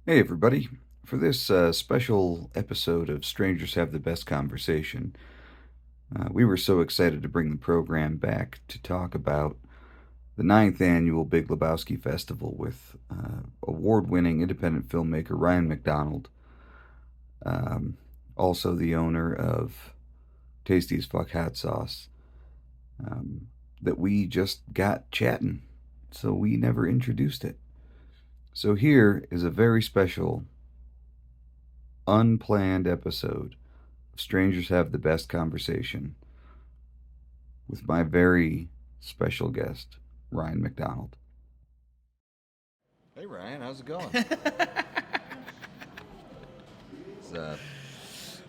Hey, everybody. For this special episode of Strangers Have the Best Conversation, we were so excited to bring the program back to talk about the ninth annual Big Lebowski Festival with award winning independent filmmaker Ryan McDonald, um, also the owner of Tasty as Fuck Hot Sauce, um, that we just got chatting, so we never introduced it. So here is a very special, unplanned episode Strangers Have the Best Conversation with my very special guest, Ryan McDonald. Hey Ryan, how's it going? It's,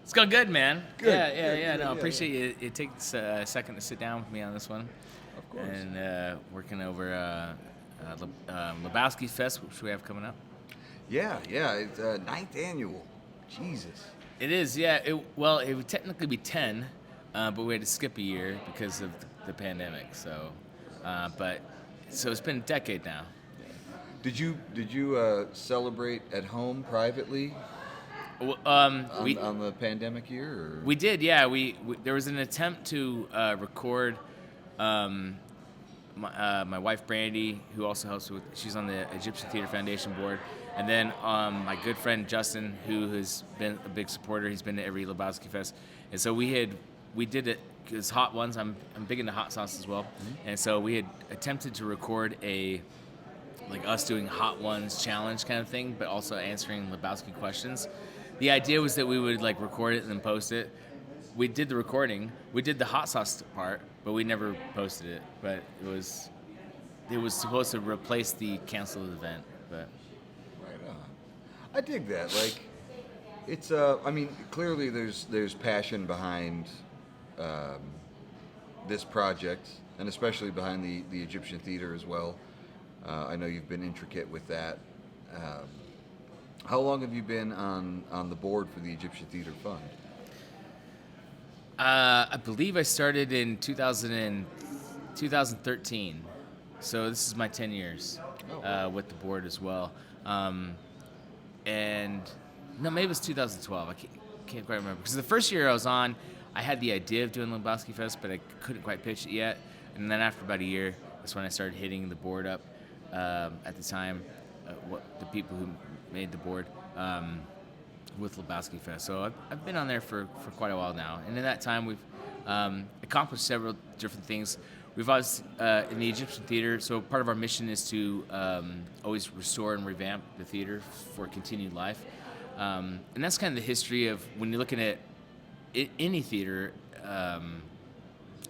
It's going good, man. Good, Yeah. good, No, yeah, appreciate you. It takes a second to sit down with me on this one, of course. and working over Lebowski Fest, which we have coming up. Yeah, it's ninth annual. Jesus. It is, yeah. It would technically be 10, but we had to skip a year because of the pandemic. So it's been a decade now. Did you celebrate at home privately on the pandemic year? Or? We did, yeah. We there was an attempt to record. My wife Brandy, who also helps with, she's on the Egyptian Theater Foundation board, and then my good friend Justin, who has been a big supporter. He's been to every Lebowski Fest, and so we did it because hot ones. I'm big into hot sauce as well, and so we had attempted to record like us doing hot ones challenge kind of thing, but also answering Lebowski questions. The idea was that we would like record it and then post it. We did the recording. We did the hot sauce part, but we never posted it. But it was supposed to replace the canceled event. But Right on. I dig that. Like, it's I mean, clearly there's passion behind um, this project, and especially behind the Egyptian theater as well. I know you've been intricate with that. Um, how long have you been on the board for the Egyptian Theater Fund? I believe I started in 2013. So this is my 10 years with the board as well. And no, maybe it was 2012. I can't quite remember because the first year I was on, I had the idea of doing Lebowski Fest, but I couldn't quite pitch it yet. And then after about a year, that's when I started hitting the board up. At the time, the people who made the board with Lebowski Fest. So I've been on there for quite a while now, and in that time we've accomplished several different things. We've always in the Egyptian theater. So part of our mission is to always restore and revamp the theater for continued life, and that's kind of the history of when you're looking at any theater.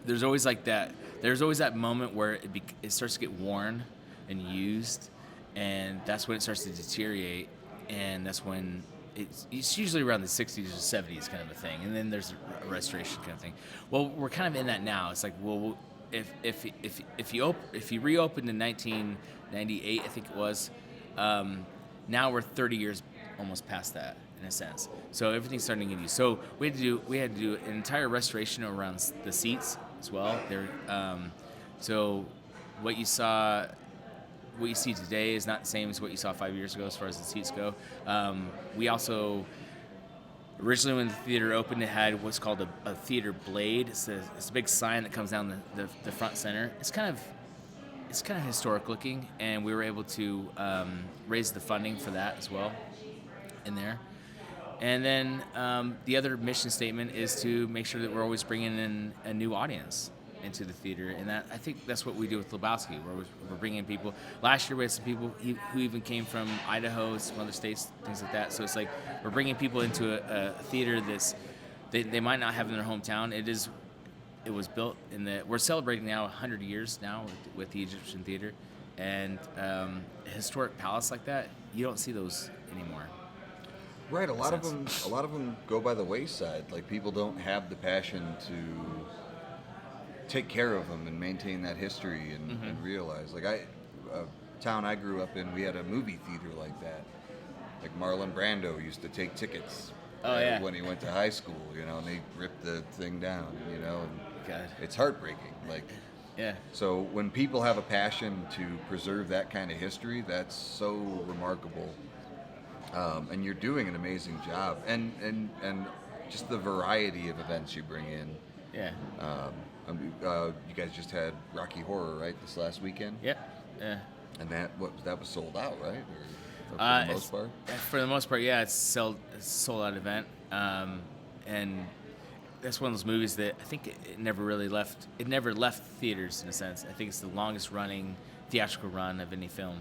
There's always like that. There's always that moment where it starts to get worn and used, and that's when it starts to deteriorate, and that's when it's usually around the 60s or 70s kind of a thing, and then there's a restoration kind of thing. Well, we're kind of in that now. It's like, well, if you reopened in 1998, I think it was, now we're 30 years almost past that in a sense. So everything's starting to get used. So we had to do an entire restoration around the seats as well. So what you saw. What you see today is not the same as what you saw 5 years ago as far as the seats go. We also, originally when the theater opened, it had what's called a theater blade. It's a big sign that comes down the front center. It's kind of historic looking, and we were able to raise the funding for that as well in there. And then the other mission statement is to make sure that we're always bringing in a new audience into the theater, and I think that's what we do with Lebowski. We're bringing people. Last year we had some people who even came from Idaho, some other states, things like that. So it's like we're bringing people into a theater they might not have in their hometown. It was built we're celebrating now 100 years now with the Egyptian theater, and a historic palace like that, you don't see those anymore. Right, a lot of them go by the wayside. Like, people don't have the passion to take care of them and maintain that history and realize. Like, town I grew up in, we had a movie theater like that. Like, Marlon Brando used to take tickets when he went to high school, and they ripped the thing down, and God. it's heartbreaking. Like, Yeah. so when people have a passion to preserve that kind of history, that's so remarkable and you're doing an amazing job, and just the variety of events you bring in. Yeah. You guys just had Rocky Horror, right, this last weekend? Yep. Yeah. And that was sold out, right? Or for the most part? For the most part, yeah, it's a sold out event. And that's one of those movies that I think it never really left. It never left theaters in a sense. I think it's the longest running theatrical run of any film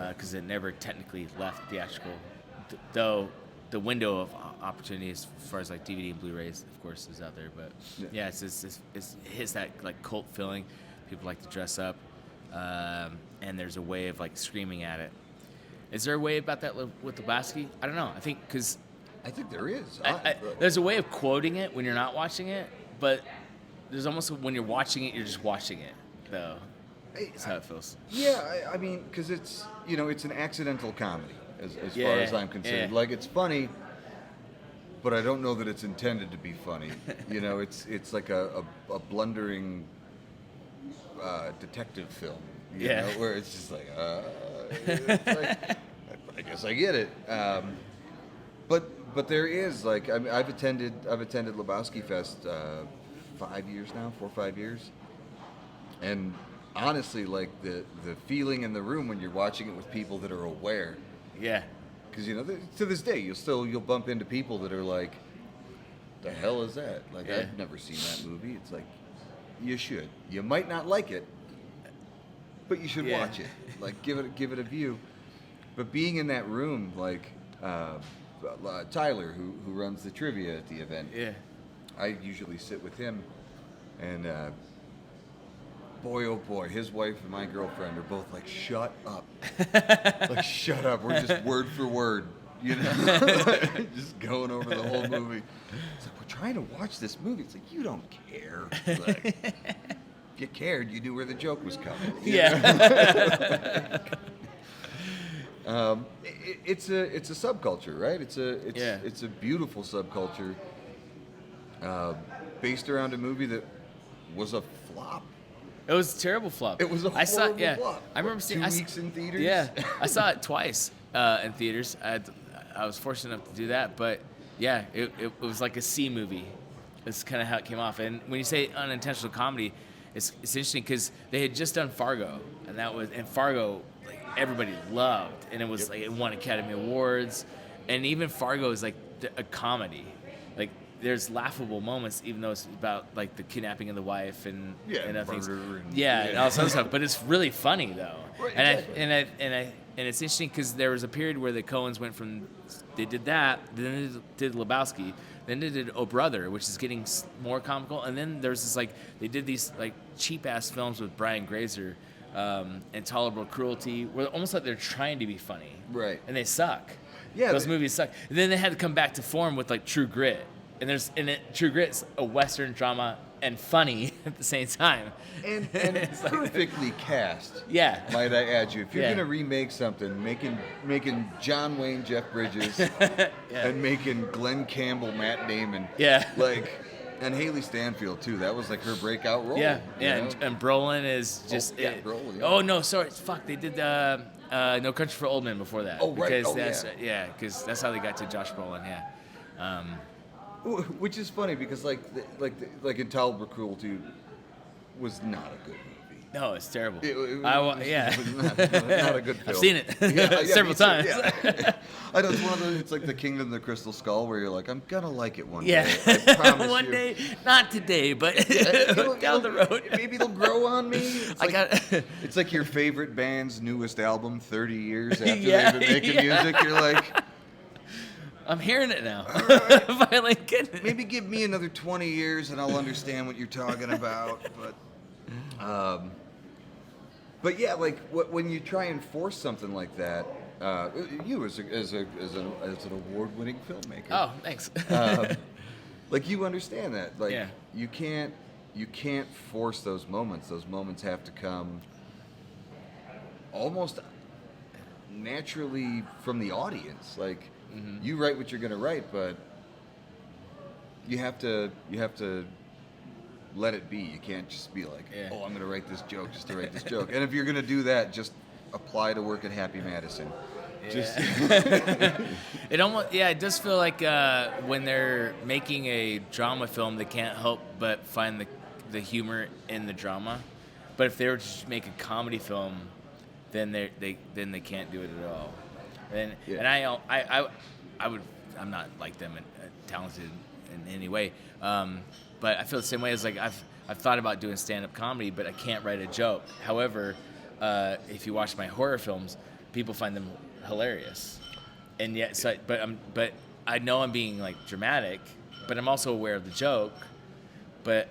because it never technically left theatrical, though. The window of opportunity as far as like DVD and Blu-rays, of course, is out there. But yeah, it hits that like cult feeling. People like to dress up, and there's a way of like screaming at it. Is there a way about that with Lebowski? I don't know. I think because I think there is. there's a way of quoting it when you're not watching it, but there's almost when you're watching it, you're just watching it, though. That's how it feels. Yeah, I mean, because it's it's an accidental comedy as Yeah, far as I'm concerned. yeah. Like it's funny, but I don't know that it's intended to be funny. It's like a blundering detective film. You Yeah. know, where it's just like, it's like, I guess I get it. But there is like I've attended Lebowski Fest 5 years now, 4 or 5 years, and honestly, like the feeling in the room when you're watching it with people that are aware. Yeah. Because to this day you'll bump into people that are like, the hell is that? Like Yeah. I've never seen that movie. It's like, you should. You might not like it, but you should Yeah. watch it. Like give it a view. But being in that room, like Tyler, who runs the trivia at the event, Yeah. I usually sit with him, and boy, oh boy, his wife and my girlfriend are both like, shut up. Like, shut up. We're just word for word, just going over the whole movie. It's like, we're trying to watch this movie. It's like, you don't care. It's like, if you cared, you knew where the joke was coming. Yeah. It's a subculture, right? Yeah. It's a beautiful subculture based around a movie that was a flop. It was a terrible flop. It was a horrible flop. I remember seeing 2 weeks in theaters. Yeah, I saw it twice in theaters. I was fortunate enough to do that, but yeah, it was like a C movie. That's kind of how it came off. And when you say unintentional comedy, it's interesting because they had just done Fargo, and Fargo like everybody loved, and it was like it won Academy Awards, and even Fargo is like a comedy, like. There's laughable moments, even though it's about like the kidnapping of the wife and other things. And all this other stuff. But it's really funny though. Right, and exactly. and it's interesting because there was a period where the Coens went from they did that, then they did Lebowski, then they did Oh Brother, which is getting more comical, and then there's this like they did these like cheap ass films with Brian Grazer, Intolerable Cruelty, where almost like they're trying to be funny, Right. And they suck. Yeah, those movies suck. And then they had to come back to form with like True Grit. And True Grit's a Western drama and funny at the same time. And It's like- perfectly cast. Yeah. Might I add you? If you're Yeah. gonna remake something, making John Wayne, Jeff Bridges, and making Glenn Campbell, Matt Damon. Yeah. Like, and Haley Stanfield too. That was like her breakout role. Yeah, you yeah, know? and Brolin is just. Brolin. Yeah. Oh no, sorry, fuck. They did No Country for Old Men before that. Oh, right. Because Oh, that's yeah. because that's how they got to Josh Brolin. Yeah. Which is funny because like Intolerable Cruelty was not a good movie. No, it's terrible. It was not a good film. I've seen it Yeah, several me too, times. yeah. I know it's one of those. It's like the Kingdom of the Crystal Skull, where you're like, I'm gonna like it one Yeah, day. I promise one you. day, not today, but It'll- down the road. Maybe it'll grow on me. It's I like, got. it's like your favorite band's newest album 30 years after Yeah, they've been making yeah. music. You're like, I'm hearing it now. right. Finally getting it. maybe give me another 20 years and I'll understand what you're talking about. But yeah, like when you try and force something like that, you as an award-winning filmmaker. Oh, thanks. Like you understand that, like Yeah. you can't force those moments. Those moments have to come almost naturally from the audience. Like you write what you're going to write, but you have to let it be. You can't just be like, Yeah. oh, I'm going to write this joke just to write this joke. And if you're going to do that, just apply to work at Happy Madison. Just It almost, it does feel like when they're making a drama film, they can't help but find the humor in the drama. But if they were to just make a comedy film, then they can't do it at all. And I'm not like them and talented in any way. But I feel the same way as like I've thought about doing stand-up comedy, but I can't write a joke. However, if you watch my horror films, people find them hilarious. And yet, but I know I'm being like dramatic, but I'm also aware of the joke. But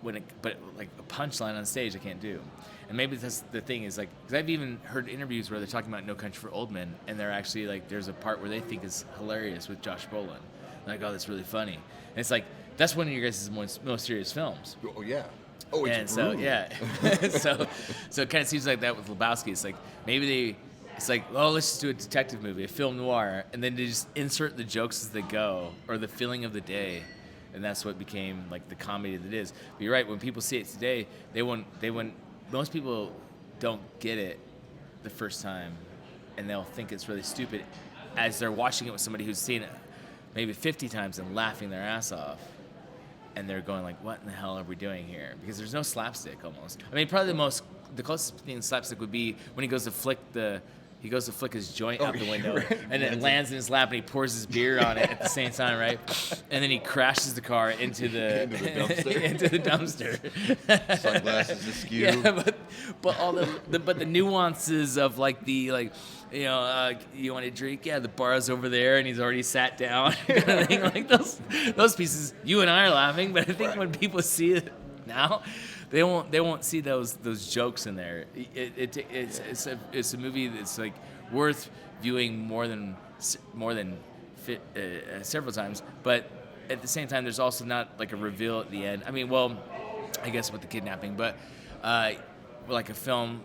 like a punchline on stage, I can't do. And maybe that's the thing is like, because I've even heard interviews where they're talking about No Country for Old Men, and they're actually like, there's a part where they think is hilarious with Josh Brolin. Like, oh, that's really funny. And it's like, that's one of your guys' most serious films. oh yeah. Oh, it's And so, brutal. yeah. so it kind of seems like that with Lebowski. It's like, it's like, oh, let's just do a detective movie, a film noir, and then they just insert the jokes as they go, or the feeling of the day. And that's what became like the comedy that it is. But you're right, when people see it today, most people don't get it the first time, and they'll think it's really stupid as they're watching it with somebody who's seen it maybe 50 times and laughing their ass off. And they're going like, what in the hell are we doing here? Because there's no slapstick almost. I mean, probably the closest thing to slapstick would be when he goes to flick his joint out the window, right. and it lands in his lap, and he pours his beer on it at the same time, right? And then he crashes the car into the dumpster. into the dumpster. Sunglasses askew. Yeah, but all the nuances of like you want a drink? Yeah, the bar's over there, and he's already sat down. Kind of thing. Like those pieces, you and I are laughing, but I think when people see it now, they won't see those jokes in there. It's a movie that's like worth viewing more than several times, but at the same time, there's also not like a reveal at the end. I mean, well, I guess with the kidnapping, but like a film,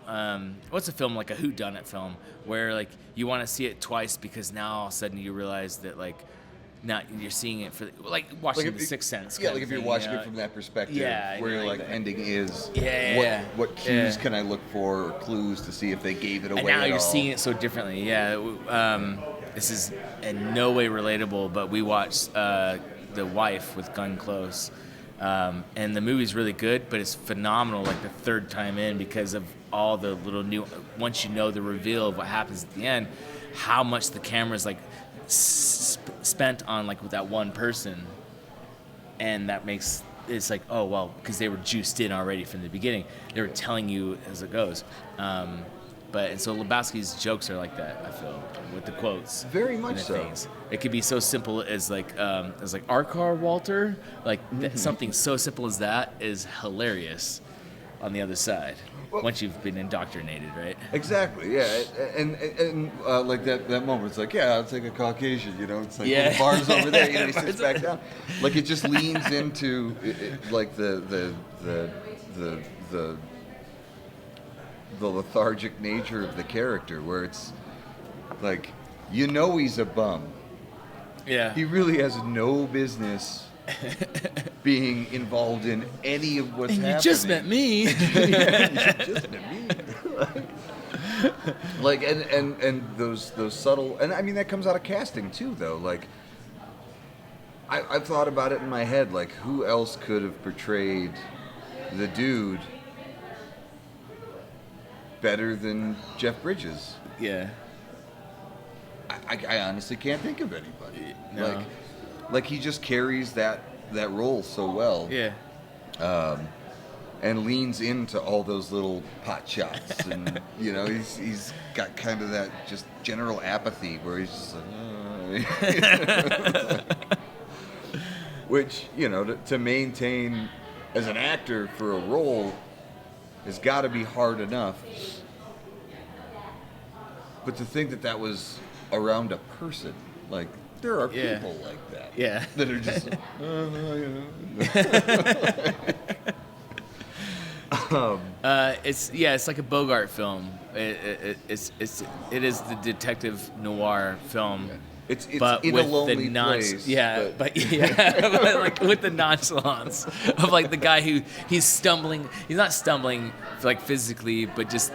what's a film like a whodunit film where like you want to see it twice because now all of a sudden you realize that like not you're seeing it for like watching The Sixth Sense. Yeah, like if you're watching it from that perspective, Yeah, where you're like like, ending is. Yeah. What cues can I look for, or clues to see if they gave it away? And now at you're all? seeing it so differently. Yeah, this is in no way relatable, but we watched The Wife with Glenn Close. And the movie's really good, but it's phenomenal like the third time in because of all the little once you know the reveal of what happens at the end, how much the camera's like spent on like with that one person, and that makes it's like, oh well, because they were juiced in already from the beginning, they were telling you as it goes. And so Lebowski's jokes are like that, I feel, with the quotes. Very much and the so. Things. It could be so simple as like our car, Walter. Like something so simple as that is hilarious on the other side. Well, once you've been indoctrinated, right? Exactly, yeah, and like that moment, it's like, yeah, I'll take a Caucasian, you know, it's like, Yeah. well, the bar's over there, you know, he sits back down, like it just leans into like the lethargic nature of the character, where it's like, you know, he's a bum. Yeah. He really has no business being involved in any of what's happening. You just met me. Yeah, you just met me. Like and those subtle, and I mean that comes out of casting too, though. Like I've thought about it in my head, like who else could have portrayed the dude better than Jeff Bridges? Yeah. I honestly can't think of anybody. No. Like he just carries that role so well. Yeah. And leans into all those little pot shots, and you know he's got kind of that just general apathy where he's just like, which, you know, to maintain as an actor for a role has got to be hard enough. But to think that was around a person, like there are Yeah. people like that. Yeah. That are just. It's like a Bogart film. It is the detective noir film. It's but in with a lonely the place. but like with the nonchalance of like the guy who he's not stumbling like physically, but just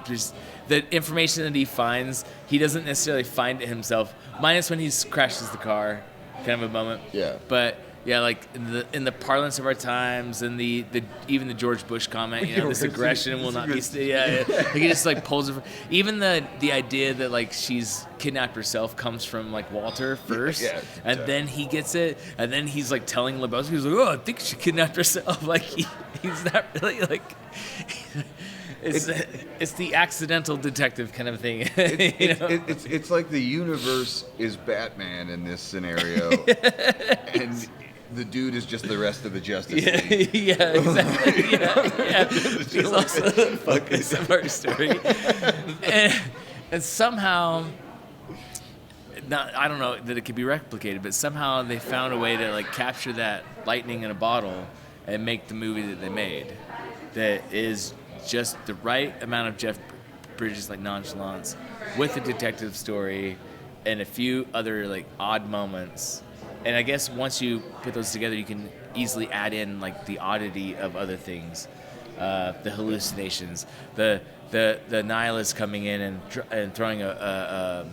just the information that he finds, he doesn't necessarily find it himself, minus when he crashes the car, kind of a moment. Yeah. But yeah, like in the parlance of our times, and the even the George Bush comment, this aggression will not be. Yeah. Like he just like pulls it. Even the idea that like she's kidnapped herself comes from like Walter first, and then he gets it, and then he's like telling Lebowski, he's like, oh, I think she kidnapped herself. Like he's not really like. It's the accidental detective kind of thing. It's like the universe is Batman in this scenario, and the dude is just the rest of the Justice League. Yeah, exactly. Yeah. He's also the focus of our story, and somehow, I don't know that it could be replicated, but somehow they found a way to like capture that lightning in a bottle and make the movie that they made. That is just the right amount of Jeff Bridges like nonchalance with a detective story and a few other like odd moments. And I guess once you put those together, you can easily add in like the oddity of other things, the hallucinations, the nihilist coming in and throwing a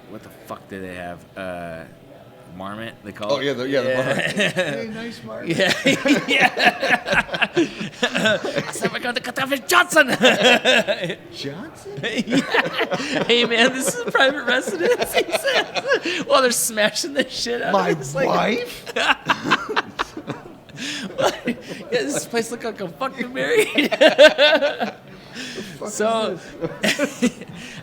what the fuck do they have? Marmot, they call it. The marmot. Hey, nice marmot. Yeah. So we're going to cut off his Johnson. Johnson? Yeah. Hey, man, this is a private residence, he says. While they're smashing the shit out My of it. wife? This place looks like I'm fucking married. So,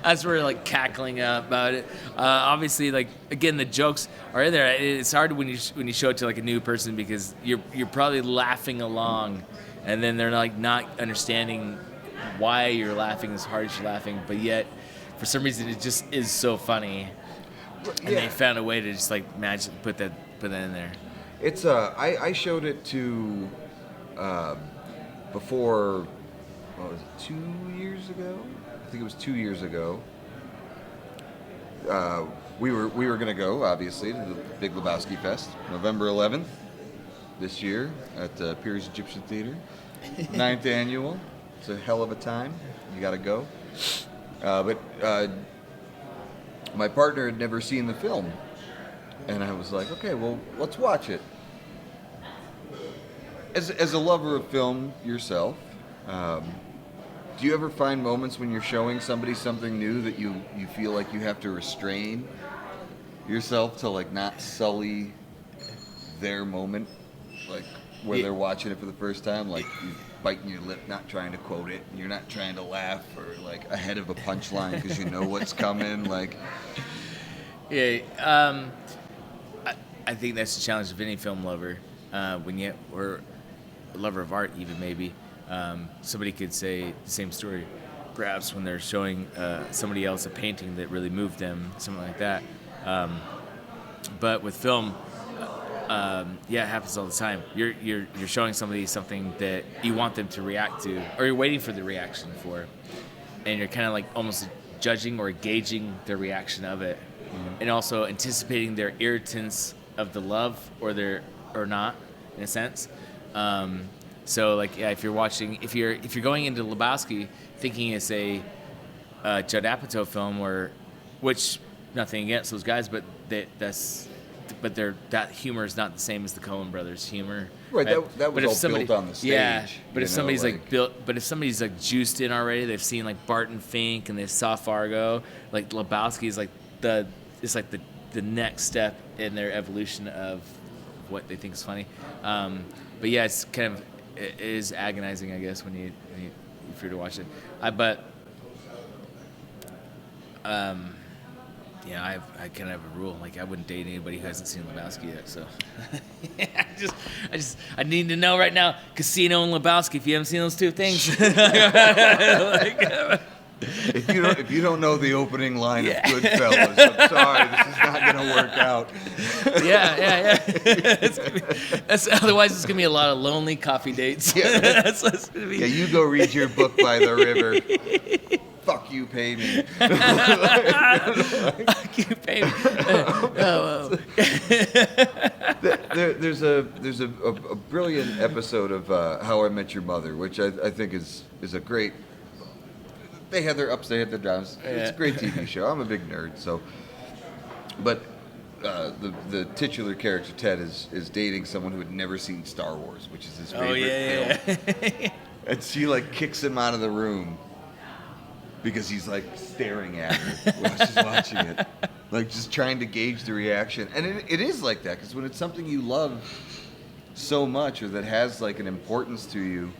as we're like cackling about it, obviously, like again, the jokes are in there. It's hard when you show it to like a new person because you're probably laughing along, and then they're like not understanding why you're laughing as hard as you're laughing, but yet for some reason it just is so funny, and they found a way to just like magically put that in there. It's I showed it to before. What was it, 2 years ago? I think it was 2 years ago. We were going to go, obviously, to the Big Lebowski Fest, November 11th this year at Piers Egyptian Theater. 9th annual. It's a hell of a time. You got to go. But my partner had never seen the film. And I was like, okay, well, let's watch it. As a lover of film yourself, do you ever find moments when you're showing somebody something new that you feel like you have to restrain yourself to like not sully their moment, like where they're watching it for the first time, like you biting your lip, not trying to quote it, and you're not trying to laugh or like ahead of a punchline because you know what's coming, like. Yeah, I think that's the challenge of any film lover, or a lover of art even maybe. Somebody could say the same story, perhaps when they're showing somebody else a painting that really moved them, something like that. But with film, it happens all the time. You're showing somebody something that you want them to react to, or you're waiting for the reaction for, and you're kind of like almost judging or gauging their reaction of it, and also anticipating their irritants of the love or not, in a sense. So like if you're going into Lebowski thinking it's a Judd Apatow film, which nothing against those guys, but that humor is not the same as the Coen Brothers humor. Right. That was all built on the stage. Yeah, but if somebody's but if somebody's like juiced in already, they've seen like Barton Fink and they saw Fargo, like Lebowski is like the next step in their evolution of what they think is funny. But yeah, it's kind of. It is agonizing, I guess, when you if you're to watch it. I kind of have a rule. Like I wouldn't date anybody who hasn't seen Lebowski yet. So I need to know right now. Casino and Lebowski. If you haven't seen those two things, if you don't know the opening line of Goodfellas, I'm sorry, this is not going to work out. Yeah. Otherwise, it's gonna be a lot of lonely coffee dates. Yeah, That's what it's gonna be. Yeah, you go read your book by the river. Fuck you, pay me. Fuck you, pay me. There's a brilliant episode of How I Met Your Mother, which I think is a great they had their ups, they had their downs. It's a great TV show. I'm a big nerd, so. But the titular character Ted is dating someone who had never seen Star Wars, which is his favorite film. And she like kicks him out of the room because he's like staring at her while she's watching it, like just trying to gauge the reaction. And it is like that because when it's something you love so much or that has like an importance to you,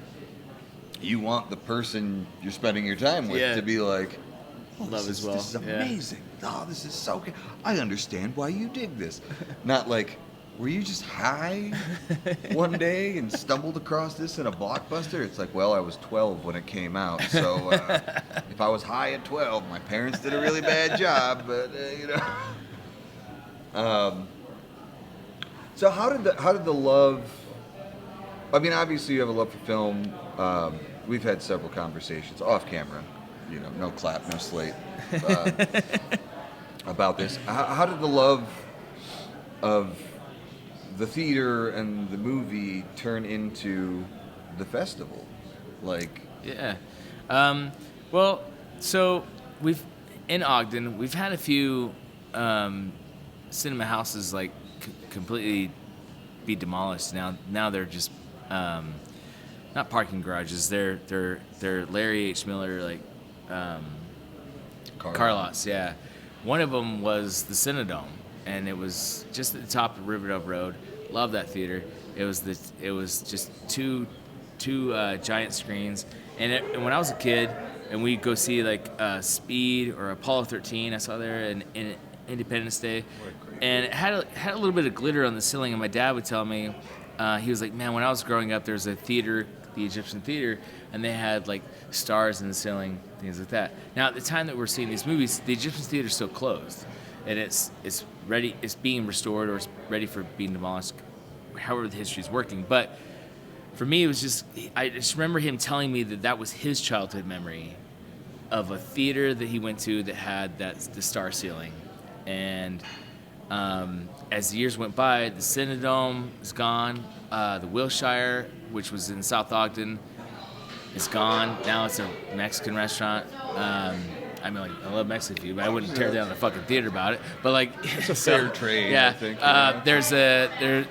you want the person you're spending your time with to be like, oh, love as well. This is amazing. Oh, this is so good. I understand why you dig this. Not like, were you just high one day and stumbled across this in a Blockbuster? It's like, well, I was 12 when it came out, so if I was high at 12, my parents did a really bad job, but you know. So how did the love? I mean, obviously you have a love for film. We've had several conversations off camera, you know, no clap, no slate, about this. How did the love of the theater and the movie turn into the festival? Like, yeah. Well, so in Ogden, we've had a few cinema houses like completely be demolished. Now they're just not parking garages. They're Larry H. Miller like car lots. Yeah. One of them was the Cinedome, and it was just at the top of Riverdale Road. Love that theater. It was just two giant screens, and when I was a kid, and we'd go see like Speed or Apollo 13, I saw there in Independence Day, and it had a little bit of glitter on the ceiling. And my dad would tell me, he was like, man, when I was growing up, there was a theater, the Egyptian theater, and they had like stars in the ceiling, things like that. Now at the time that we're seeing these movies, the Egyptian theater is still closed, and it's ready, it's being restored or it's ready for being demolished, however the history is working. But for me, it was just, I just remember him telling me that was his childhood memory of a theater that he went to that had the star ceiling. And as the years went by, the Cinedome is gone. The Wilshire, which was in South Ogden, is gone. Now it's a Mexican restaurant. I mean, like, I love Mexican food, but I wouldn't tear down the fucking theater about it. But like, it's a fair trade, yeah. I think.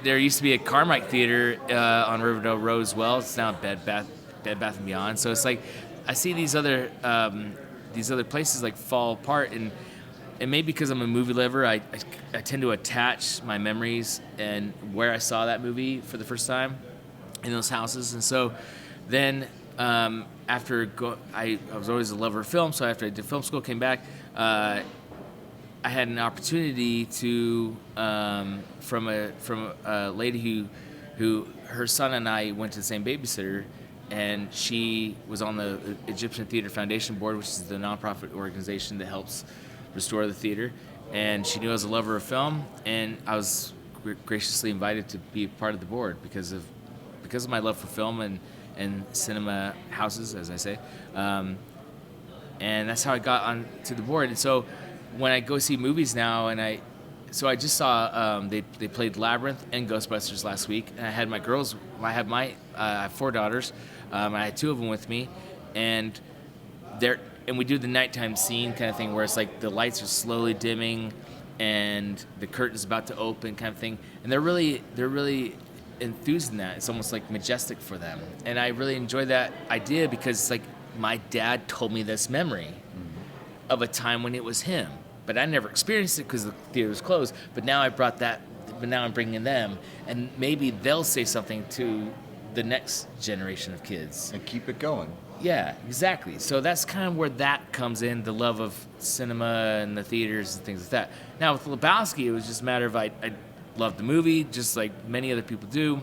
There used to be a Carmike Theater on Riverdale Road as well. It's now Bed Bath and Beyond. So it's like I see these other places like fall apart, and maybe because I'm a movie lover, I tend to attach my memories and where I saw that movie for the first time in those houses. And so then I was always a lover of film, so after I did film school, came back, I had an opportunity to from a lady who her son and I went to the same babysitter, and she was on the Egyptian Theater Foundation Board, which is the nonprofit organization that helps restore the theater. And she knew I was a lover of film, and I was graciously invited to be part of the board because of my love for film and cinema houses, as I say. And that's how I got on to the board. And so when I go see movies now, I just saw they played Labyrinth and Ghostbusters last week, and I had my girls. I have 4 daughters. I had 2 of them with me, and we do the nighttime scene kind of thing where it's like the lights are slowly dimming, and the curtain's about to open kind of thing, and they're really enthused in that. It's almost like majestic for them, and I really enjoy that idea because it's like my dad told me this memory of a time when it was him, but I never experienced it because the theater was closed. But now I'm bringing them, and maybe they'll say something to the next generation of kids and keep it going. Yeah, exactly. So that's kind of where that comes in, the love of cinema and the theaters and things like that. Now with Lebowski, it was just a matter of I loved the movie, just like many other people do.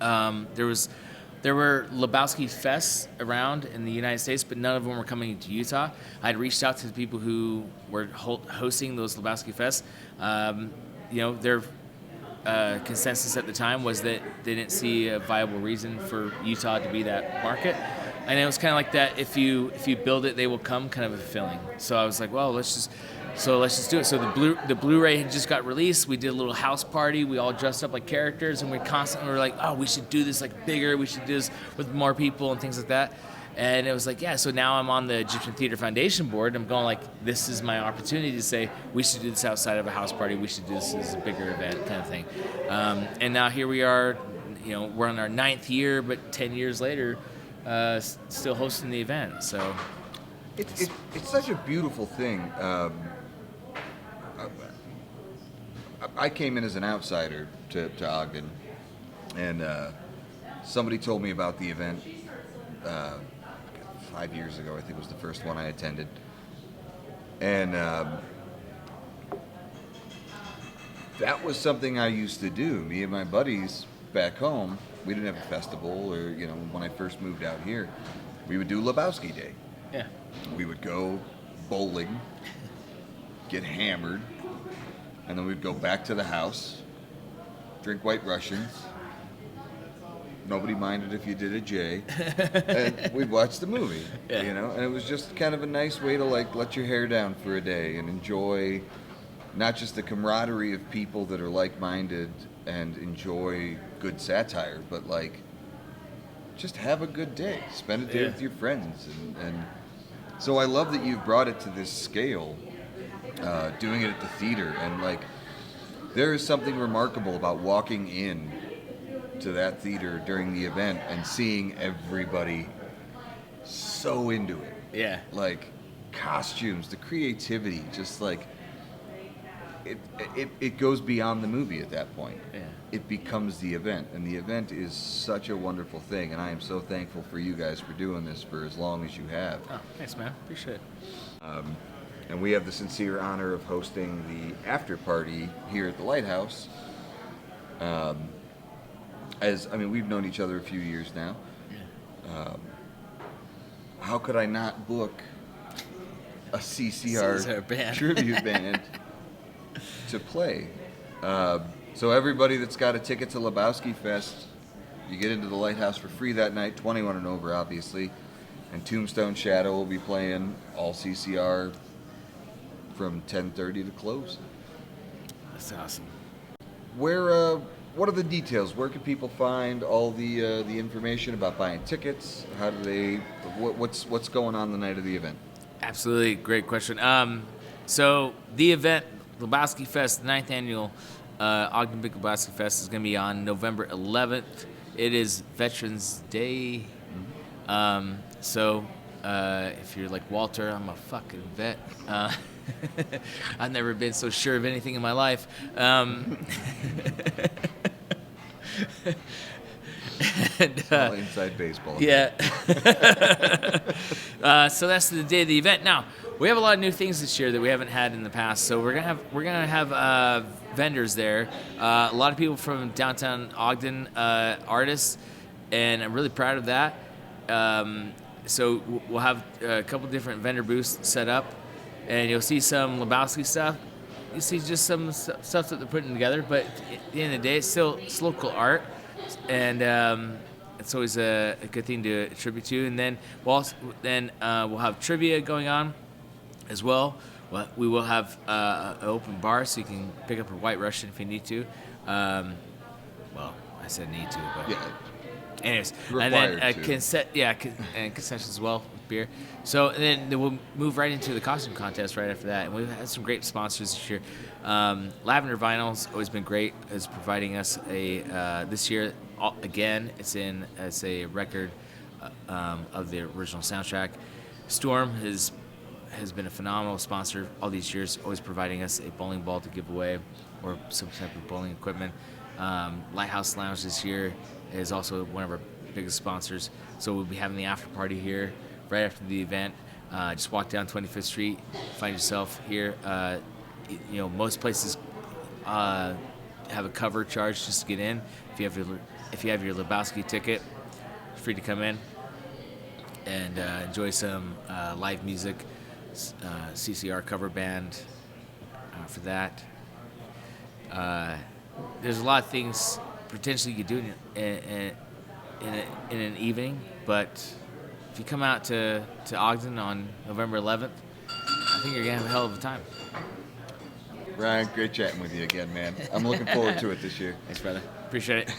There were Lebowski fests around in the United States, but none of them were coming to Utah. I'd reached out to the people who were hosting those Lebowski fests. Their consensus at the time was that they didn't see a viable reason for Utah to be that market. And it was kind of like that, if you build it, they will come kind of a feeling. So I was like, well, let's just do it. So the Blu-ray had just got released. We did a little house party. We all dressed up like characters, and we were like, oh, we should do this like bigger. We should do this with more people and things like that. And it was like, yeah, so now I'm on the Egyptian Theater Foundation board. I'm going like, this is my opportunity to say, we should do this outside of a house party. We should do this as a bigger event kind of thing. And now here we are, we're on our 9th year, but 10 years later, still hosting the event. So It's such a beautiful thing. I came in as an outsider to Ogden, and somebody told me about the event 5 years ago. I think was the first one I attended, and that was something I used to do. Me and my buddies back home, we didn't have a festival, or when I first moved out here, we would do Lebowski Day. yeah, We would go bowling, get hammered, and then we'd go back to the house, drink White Russians. Nobody minded if you did a J, and we'd watch the movie. Yeah. And it was just kind of a nice way to let your hair down for a day and enjoy not just the camaraderie of people that are like-minded and enjoy good satire, but just have a good day, spend a day with your friends, and so I love that you've brought it to this scale, doing it at the theater, and there is something remarkable about walking in to that theater during the event and seeing everybody so into it. yeah, Costumes, the creativity, just it goes beyond the movie at that point. yeah. It becomes the event, and the event is such a wonderful thing, and I am so thankful for you guys for doing this for as long as you have. Oh, thanks, man. Appreciate it. And we have the sincere honor of hosting the after party here at the Lighthouse. We've known each other a few years now. Yeah. How could I not book a CCR CCR band. tribute band to play? So everybody that's got a ticket to Lebowski Fest, you get into the Lighthouse for free that night, 21 and over, obviously. And Tombstone Shadow will be playing all CCR from 10:30 to close. That's awesome. What are the details? Where can people find all the information about buying tickets? How do they? What's going on the night of the event? Absolutely, great question. So the event, Lebowski Fest, the 9th annual Ogden Big Lebowski Fest, is going to be on November 11th. It is Veterans Day. So if you're like Walter, I'm a fucking vet. I've never been so sure of anything in my life. It's all inside baseball. Yeah. So that's the day of the event. Now we have a lot of new things this year that we haven't had in the past. So we're gonna have vendors there. A lot of people from downtown Ogden, artists, and I'm really proud of that. So we'll have a couple different vendor booths set up, and you'll see some Lebowski stuff. You see just some stuff that they're putting together, but at the end of the day, it's local art, and it's always a good thing to attribute to. And then we'll have trivia going on as well. We will have an open bar, so you can pick up a White Russian if you need to. Well, I said need to, but Yeah. anyways, Required and then to. and concessions as well with beer. So and then we'll move right into the costume contest right after that. And we've had some great sponsors this year. Lavender Vinyl's always been great, is providing us a this year again. It's a record of the original soundtrack. Storm has been a phenomenal sponsor all these years, always providing us a bowling ball to give away or some type of bowling equipment. Lighthouse Lounge this year is also one of our biggest sponsors. So we'll be having the after party here right after the event. Just walk down 25th Street, find yourself here. Most places have a cover charge just to get in. If you have your Lebowski ticket, free to come in and enjoy some live music. CCR cover band for that. There's a lot of things potentially you could do in an evening, but if you come out to Ogden on November 11th, I think you're gonna have a hell of a time. Ryan, great chatting with you again, man. I'm looking forward to it this year. Thanks, brother. Appreciate it.